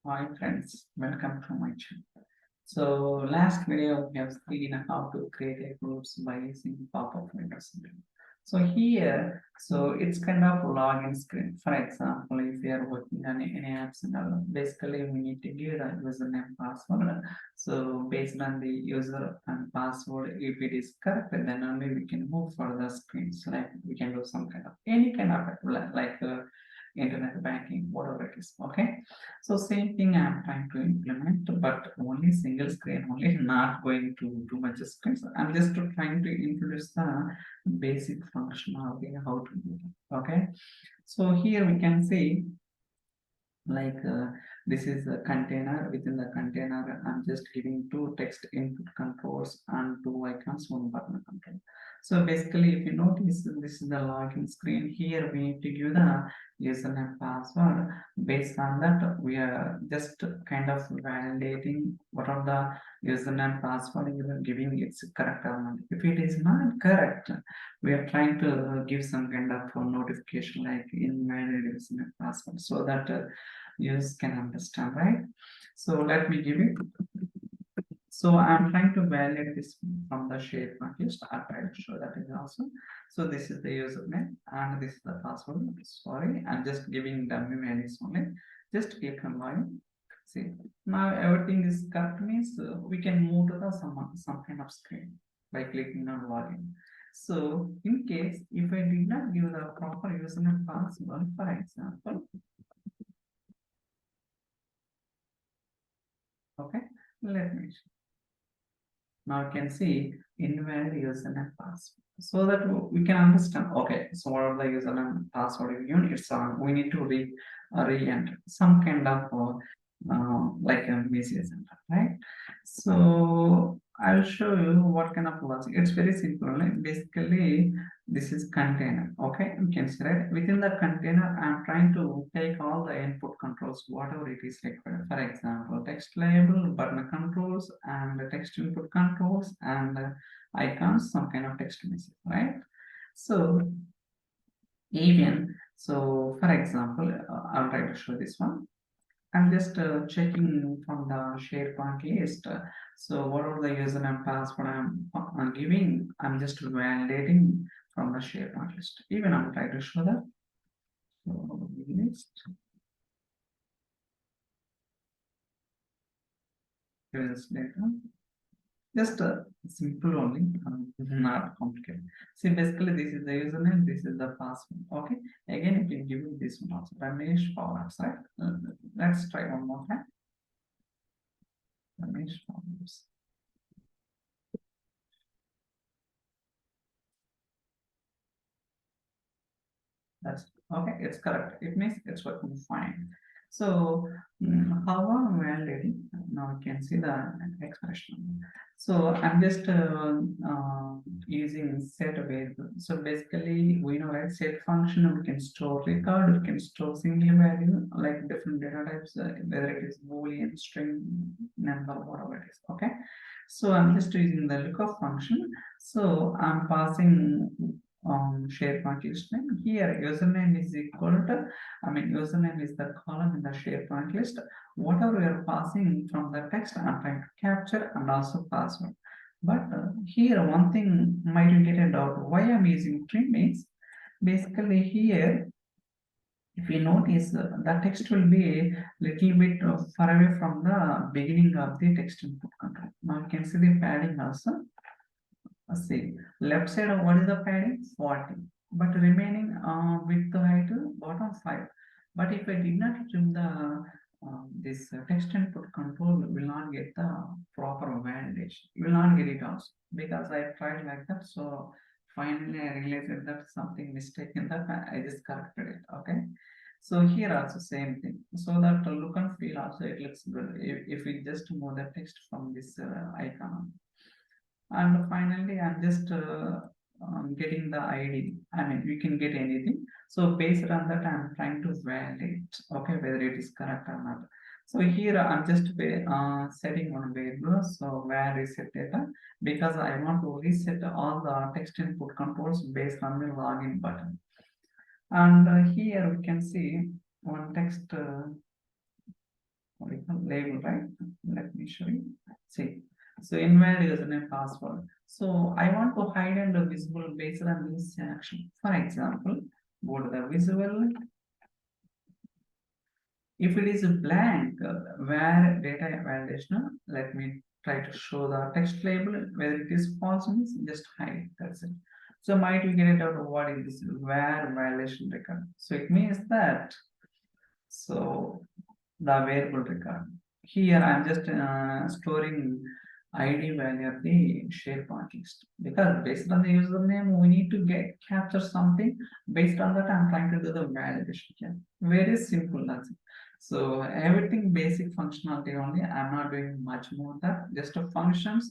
Hi friends, welcome to my channel. So last video we have seen how to create a groups by using pop-up windows. So here, it's kind of login screen. For example, if you are working on any apps and all, basically we need to give the username password. So based on the user and password, if it is correct, then only we can move for the screens. Like we can do some kind of any kind of internet banking, whatever it is. Okay. So same thing I'm trying to implement, but only single screen, only not going to too much screens. I'm just trying to introduce the basic functionality how to do it. Okay. So here we can see like this is a container. Within the container I'm just giving two text input controls and two icons, one button control. So basically if you notice, this is the login screen. Here we need to give the username password. Based on that we are just kind of validating what are the username password you are giving, it's correct or not. If it is not correct, we are trying to give some kind of notification like invalid username password, so that users can understand, right? So let me give it. So I'm trying to validate this from the SharePoint list. I'll try to show that is also. So this is the username and this is the password. Sorry, I'm just giving dummy values only. Just click on login. See, now everything is correct means we can move to the some kind of screen by clicking on login. So in case if I did not give the proper username password, for example, okay, let me show. Now you can see invalid username and password. So that we can understand, okay, so what are the username and password given, it's on, we need to re-enter some kind of like a message, right? So I'll show you what kind of logic. It's very simple. Like basically, this is container. Okay, you can see right within the container. I'm trying to take all the input controls, whatever it is required. For example, text label, button controls, and the text input controls, and icons, some kind of text message, right? So even so, for example, I'll try to show this one. I'm just checking from the SharePoint list. So what are the username and password I'm giving? I'm just validating from the SharePoint list. Even I'm trying to show that. So list. Here's data. Just simple only, not complicated. See, basically this is the username, this is the password. Okay. Again, you can give me this one also. Ramesh forwards, right? Let's try one more time. Ramesh forwards. That's okay, it's correct. It means it's working fine. So how are we validating? Now you can see the expression. So I'm just using set variable. So basically we know right, set function, we can store record, we can store single value like different data types, whether it is boolean, string, number, whatever it is. Okay. So I'm just using the lookup function. So I'm passing SharePoint list name. Here username is equal to, username is the column in the SharePoint list. Whatever we are passing from the text, I'm trying to capture and also password. But here one thing might you get a doubt why I'm using trim is basically here if you notice the text will be a little bit far away from the beginning of the text input control. Now you can see the padding also. See, left side of what is the padding? 40. But remaining width height bottom 5. But if I did not trim the this text input control, will not get the proper validation. You will not get it also because I tried like that. So finally I realized that something mistake in that. I just corrected it. Okay. So here also same thing. So that look and feel also it looks good. If we just move the text from this icon, and finally I'm just getting the ID. You can get anything. So based on that I'm trying to validate, okay, whether it is correct or not. So here I'm just setting one variable, so where reset data, because I want to reset all the text input controls based on the login button. And here we can see one text what do you call label, right? Let me show you. See, so invalid username password. So I want to hide and visible based on this action. For example, go to the visual. If it is a blank, where data validation, let me try to show the text label. Whether it is false means just hide. That's it. So might we get it out of what is this where violation record? So it means that so the variable record. Here I'm just storing ID value of the SharePoint list because based on the username we need to get capture something. Based on that I'm trying to do the validation here. Very simple, that's it. So everything basic functionality only. I'm not doing much more that just functions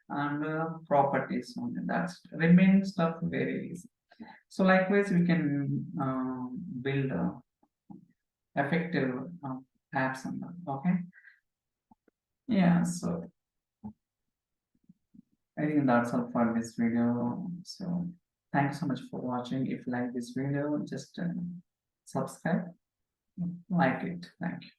and properties only. That's remaining stuff very easy. So likewise we can build effective apps on that. Okay. Yeah, so I think that's all for this video. So thanks so much for watching. If you like this video, just subscribe, like it. Thank you.